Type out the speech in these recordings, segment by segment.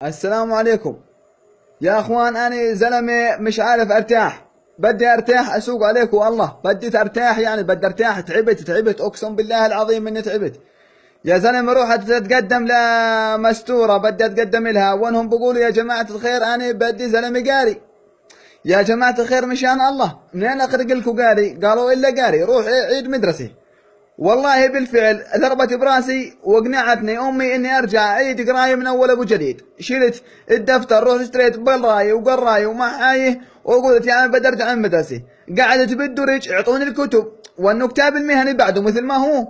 السلام عليكم يا اخوان. انا زلمه مش عارف ارتاح، بدي ارتاح اسوق عليكم والله، بدي ارتاح يعني بدي ارتاح. تعبت اقسم بالله العظيم اني تعبت يا زلمه. روح اتقدم لمستوره، بدي اتقدم لها وانهم بيقولوا يا جماعه الخير انا بدي زلمه قاري. يا جماعه الخير مشان الله منين اخرج لكم قاري؟ قالوا الا قاري روح عيد مدرسه. والله بالفعل ضربت براسي واقنعتني امي اني ارجع اعيد قرايه من اول ابو جديد. شلت الدفتر رحت اشتريت بالرايه وقرايه ومعايه وقلت يعني بدي ارجع من المدرسه. قعدت بالدرج اعطوني الكتب وانه كتاب المهني بعده مثل ما هو،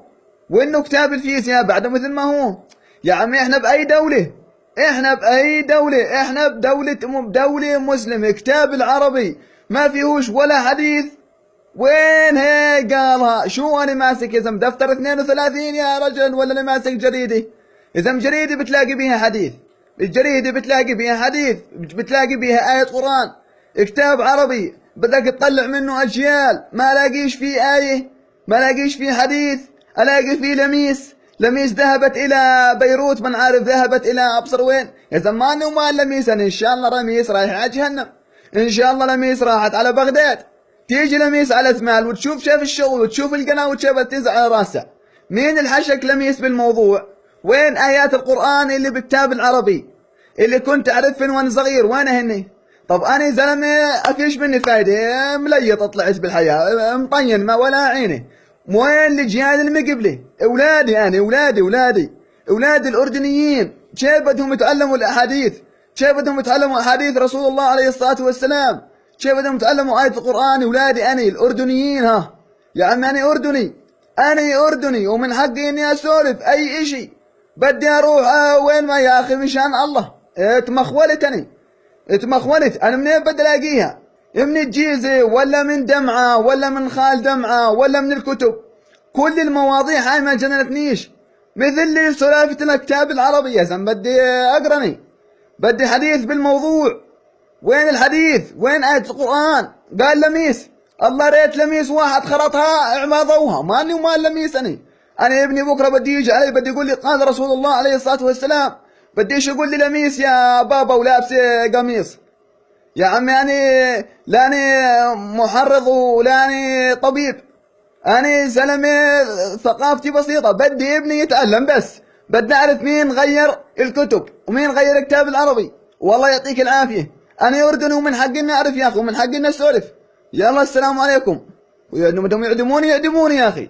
وانه كتاب الفيزياء بعده مثل ما هو. يا عمي احنا باي دوله؟ احنا باي دوله؟ احنا بدوله مسلمه. كتاب العربي ما فيهوش ولا حديث. وين هي قالها؟ شو انا ماسك يا زلمه دفتر 32 يا رجل ولا انا ماسك جريده؟ يا زلمه جريده بتلاقي بيها حديث، الجريده بتلاقي بيها حديث، بتلاقي بيها آية قرآن. كتاب عربي بدك تطلع منه اجيال ما لاقيش فيه آية، ما لاقيش فيه حديث، الاقي فيه لميس ذهبت الى بيروت، من عارف ذهبت الى ابصر وين. يا زلمه ماني ومال لميس، انا ان شاء الله رميس رايح على جهنم، ان شاء الله لميس راحت على بغداد. تيجي لميس على ثمال وتشوف شاف الشغل وتشوف القناة وتشوف تنزع على راسه. مين الحشك لميس بالموضوع؟ وين آيات القرآن اللي بالكتاب العربي اللي كنت أعرفهن وأنا صغير؟ وين هني؟ طب أنا زلمة أفيش مني فايدة، مليط طلعت بالحياة مطين ما ولا عيني. وين الأجيال المقبلة؟ أولادي أنا أولادي الأردنيين كيف بدهم يتعلموا الأحاديث؟ كيف بدهم يتعلموا أحاديث رسول الله عليه الصلاة والسلام؟ كيف بدهم يتعلموا آية القرآن؟ أولادي أنا الأردنيين. ها يا عمي أنا أردني ومن حقي إني أسولف أي إشي. بدي أروح وين ما يا أخي مشان الله. اتمخولت أنا منين بدي ألاقيها؟ من الجيزة ولا من دمعة ولا من خال دمعة ولا من الكتب؟ كل المواضيع هاي ما جننتنيش مثل لي سلافة الكتاب العربي. يا زلمة بدي أقرني، بدي حديث بالموضوع. وين الحديث؟ وين آية القرآن؟ قال لميس، الله ريت لميس واحد خرطها اعماضوها، ماني ومال لميس أنا ابني بكرة بدي يجي علي بدي يقول لي قال رسول الله عليه الصلاة والسلام، بديش يقول لي لميس يا بابا ولابس قميص. يا عمي أنا لاني محرض ولاني طبيب، أنا زلمة ثقافتي بسيطة، بدي ابني يتعلم بس، بدي أعرف مين غير الكتب ومين غير الكتاب العربي. والله يعطيك العافية، أنا أردني ومن حقي إني أعرف يا أخي ومن حقي إني أسولف. يلا السلام عليكم. ويعدموني يا أخي.